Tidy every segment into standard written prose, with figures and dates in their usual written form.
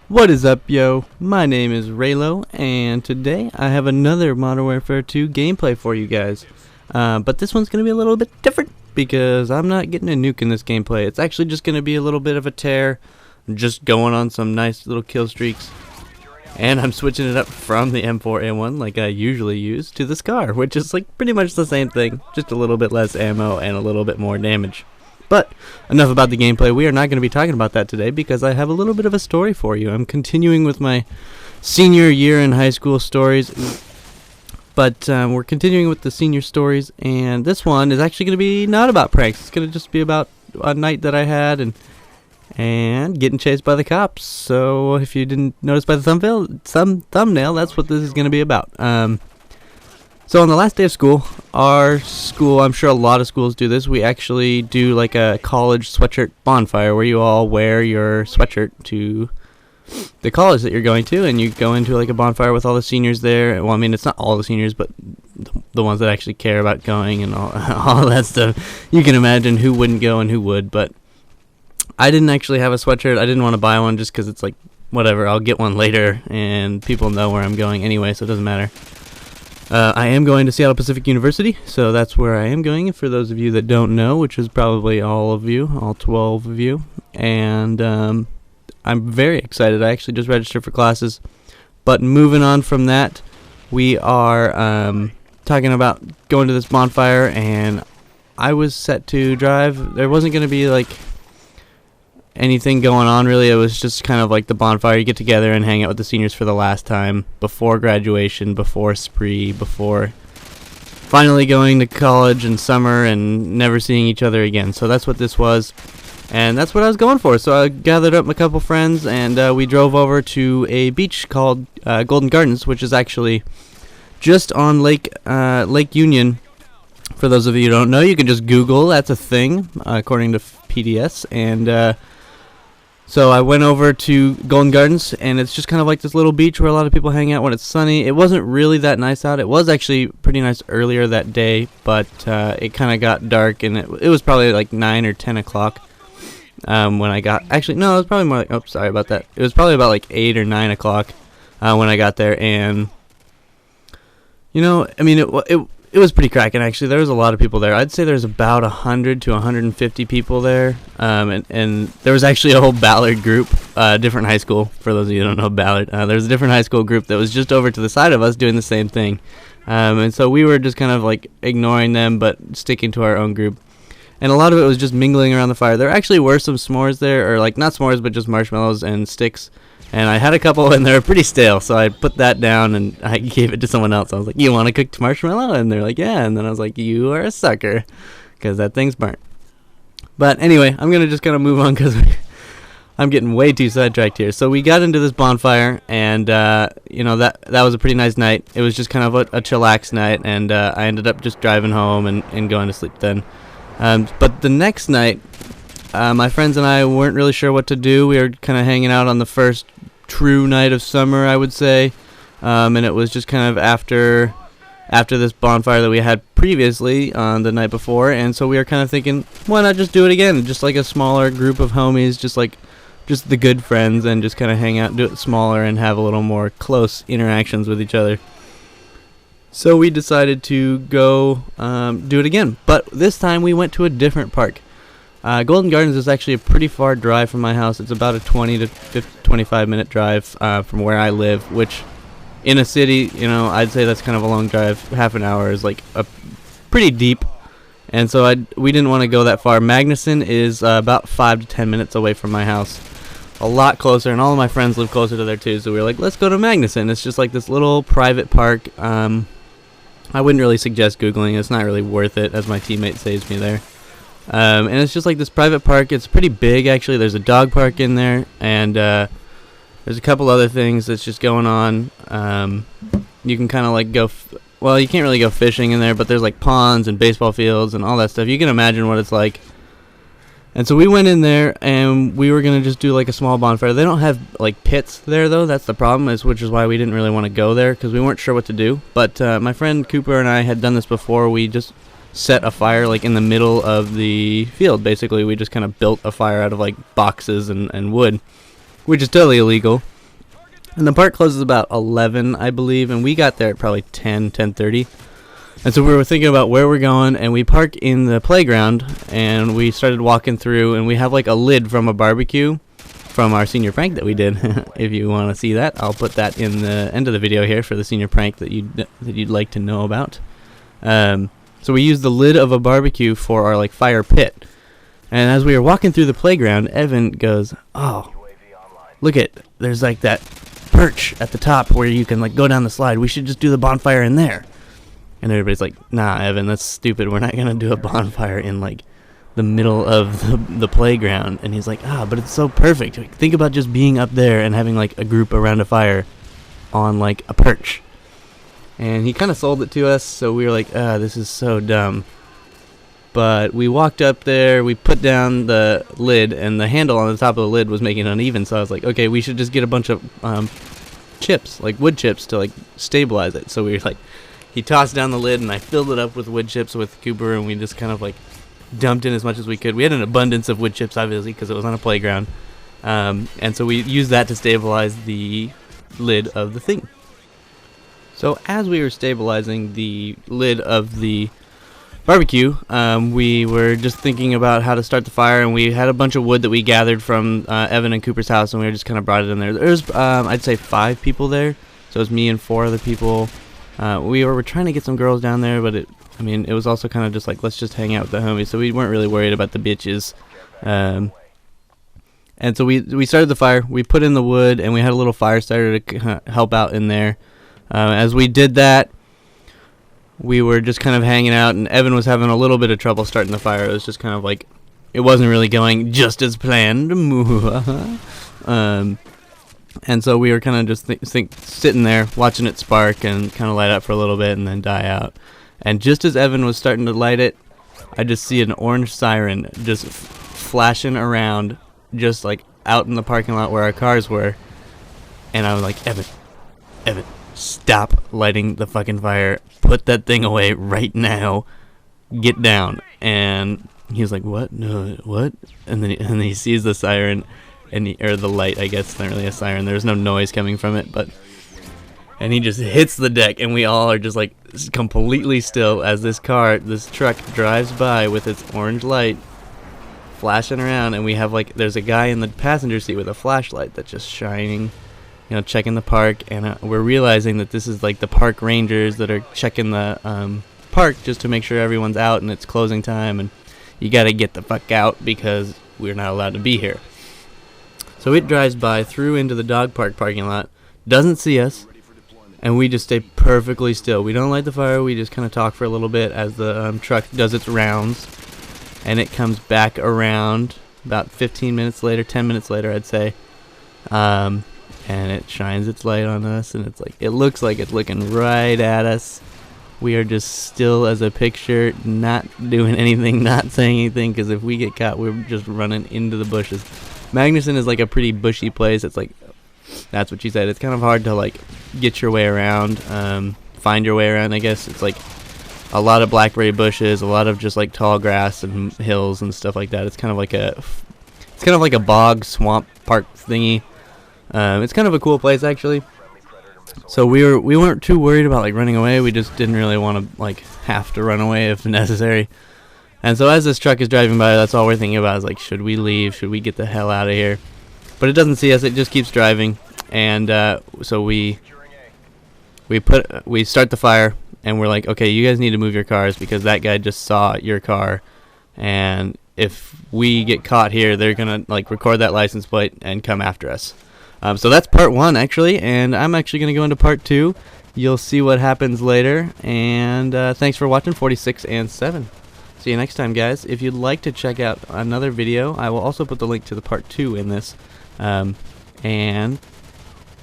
What is up, yo? My name is Raylo, and today I have another Modern Warfare 2 gameplay for you guys. But this one's going to be a little bit different, because I'm not getting a nuke in this gameplay. It's actually just going to be a little bit of a tear, just going on some nice little kill streaks. And I'm switching it up from the M4A1, like I usually use, to the Scar, which is like pretty much the same thing, just a little bit less ammo and a little bit more damage. But enough about the gameplay. We are not going to be talking about that today because I have a little bit of a story for you. I'm continuing with my senior year in high school stories, but we're continuing with the senior stories, and this one is actually going to be not about pranks. It's going to just be about a night that I had and getting chased by the cops. So if you didn't notice by the thumbnail, that's what this is going to be about. So on the last day of school, our school, I'm sure a lot of schools do this, we actually do like a college sweatshirt bonfire where you all wear your sweatshirt to the college that you're going to, and you go into like a bonfire with all the seniors there. Well, I mean, it's not all the seniors, but the ones that actually care about going and all that stuff. You can imagine who wouldn't go and who would, but I didn't actually have a sweatshirt. I didn't want to buy one just because it's like, whatever, I'll get one later, and people know where I'm going anyway, so it doesn't matter. I am going to Seattle Pacific University, so that's where I am going, for those of you that don't know, which is probably all of you, all 12 of you, and I'm very excited. I actually just registered for classes, but moving on from that, we are talking about going to this bonfire, and I was set to drive. There wasn't going to be, like, anything going on really. It was just kind of like the bonfire. You get together and hang out with the seniors for the last time before graduation, before spree, before finally going to college in summer and never seeing each other again. So that's what this was, and that's what I was going for. So I gathered up a couple friends, and we drove over to a beach called Golden Gardens, which is actually just on Lake Union. For those of you who don't know, you can just Google. That's a thing, according to PDS. And so I went over to Golden Gardens, and it's just kind of like this little beach where a lot of people hang out when it's sunny. It wasn't really that nice out. It was actually pretty nice earlier that day, but it kind of got dark, and it was probably like 9 or 10 o'clock when I got... Actually, no, it was probably more like... Oh, sorry about that. It was probably about like 8 or 9 o'clock when I got there, and... You know, I mean, it was pretty cracking, actually. There was a lot of people there. I'd say there's about 100 to 150 people there. And there was actually a whole Ballard group, different high school, for those of you who don't know Ballard. There's a different high school group that was just over to the side of us doing the same thing. And so we were just kind of like ignoring them, but sticking to our own group. And a lot of it was just mingling around the fire. There actually were some s'mores there, or like not s'mores, but just marshmallows and sticks. And I had a couple, and they were pretty stale, so I put that down, and I gave it to someone else. I was like, you want a cooked marshmallow? And they're like, yeah. And then I was like, you are a sucker, because that thing's burnt. But anyway, I'm going to just kind of move on, because I'm getting way too sidetracked here. So we got into this bonfire, and, you know, that was a pretty nice night. It was just kind of a chillax night, and I ended up just driving home and going to sleep then. But the next night, my friends and I weren't really sure what to do. We were kind of hanging out on the first true night of summer, I would say, and it was just kind of after this bonfire that we had previously on the night before, and so we were kind of thinking, why not just do it again, just like a smaller group of homies, just the good friends, and just kind of hang out, do it smaller, and have a little more close interactions with each other. So we decided to go do it again, but this time we went to a different park. Golden Gardens is actually a pretty far drive from my house. It's about a 20 to 25 minute drive from where I live, which in a city, you know, I'd say that's kind of a long drive. Half an hour is like a pretty deep, and so we didn't want to go that far. Magnuson is about 5 to 10 minutes away from my house, a lot closer, and all of my friends live closer to there too, so we were like, let's go to Magnuson. It's just like this little private park. I wouldn't really suggest Googling. It's not really worth it, as my teammate saves me there. And it's just like this private park. It's pretty big, actually. There's a dog park in there, and there's a couple other things that's just going on. You can kind of like go, well, you can't really go fishing in there, but there's like ponds and baseball fields and all that stuff. You can imagine what it's like. And so we went in there, and we were going to just do like a small bonfire. They don't have like pits there, though. That's the problem, which is why we didn't really want to go there, because we weren't sure what to do. But my friend Cooper and I had done this before. We just set a fire like in the middle of the field. Basically, we just kind of built a fire out of like boxes and wood. which is totally illegal. And the park closes about 11, I believe, and we got there at probably 10:30. And so we were thinking about where we're going, and we parked in the playground, and we started walking through, and we have like a lid from a barbecue from our senior prank that we did. If you want to see that, I'll put that in the end of the video here for the senior prank that you'd like to know about. So we used the lid of a barbecue for our like fire pit. And as we were walking through the playground, Evan goes, "Oh, look there's like that perch at the top where you can like go down the slide. We should just do the bonfire in there." And everybody's like, "Nah, Evan, that's stupid. We're not gonna do a bonfire in like the middle of the playground." And he's like, "But it's so perfect. Like, think about just being up there and having like a group around a fire on like a perch." And he kind of sold it to us, so we were like, this is so dumb. But we walked up there, we put down the lid, and the handle on the top of the lid was making it uneven, so I was like, okay, we should just get a bunch of chips, like wood chips, to like stabilize it. So we were like, he tossed down the lid, and I filled it up with wood chips with Cooper, and we just kind of like dumped in as much as we could. We had an abundance of wood chips, obviously, because it was on a playground. And so we used that to stabilize the lid of the thing. So as we were stabilizing the lid of the barbecue, we were just thinking about how to start the fire, and we had a bunch of wood that we gathered from Evan and Cooper's house, and we just kind of brought it in there. There was, I'd say, 5 people there, so it was me and 4 other people. We were trying to get some girls down there, but it was also kind of just like, let's just hang out with the homies, so we weren't really worried about the bitches. And so we started the fire, we put in the wood, and we had a little fire starter to help out in there. As we did that, we were just kind of hanging out, and Evan was having a little bit of trouble starting the fire. It was just kind of like, it wasn't really going just as planned. And so we were kind of just sitting there, watching it spark and kind of light up for a little bit and then die out. And just as Evan was starting to light it, I just see an orange siren just flashing around, just like out in the parking lot where our cars were. And I was like, Evan, stop lighting the fucking fire. Put that thing away right now. Get down. And he was like, what? No, what? And then he sees the siren, or the light, I guess. It's not really a siren. There's no noise coming from it, and he just hits the deck, and we all are just like completely still as this truck drives by with its orange light flashing around, and we have like, there's a guy in the passenger seat with a flashlight that's just shining, checking the park, and we're realizing that this is like the park rangers that are checking the park just to make sure everyone's out and it's closing time, and you gotta get the fuck out because we're not allowed to be here. So it drives by through into the dog park parking lot, doesn't see us, and we just stay perfectly still. We don't light the fire, we just kind of talk for a little bit as the truck does its rounds, and it comes back around about 15 minutes later, 10 minutes later I'd say, and it shines its light on us, and it looks like it's looking right at us. We are just still as a picture, not doing anything, not saying anything, because if we get caught, we're just running into the bushes. Magnuson is like a pretty bushy place. It's like, that's what she said. It's kind of hard to like get your way around, find your way around, I guess. It's like a lot of blackberry bushes, a lot of just like tall grass and hills and stuff like that. It's kind of like a bog swamp park thingy. It's kind of a cool place actually. So we weren't too worried about like running away. We just didn't really want to like have to run away if necessary. And so as this truck is driving by, that's all we're thinking about is like, should we leave? Should we get the hell out of here? But it doesn't see us. It just keeps driving. And so we start the fire, and we're like, okay, you guys need to move your cars because that guy just saw your car, and if we get caught here, they're gonna like record that license plate and come after us. So that's part 1 actually, and I'm actually gonna go into part 2. You'll see what happens later, and thanks for watching 46 and 7. See you next time, guys. If you'd like to check out another video, I will also put the link to the part 2 in this. And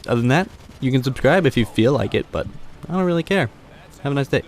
other than that, you can subscribe if you feel like it, but I don't really care. Have a nice day.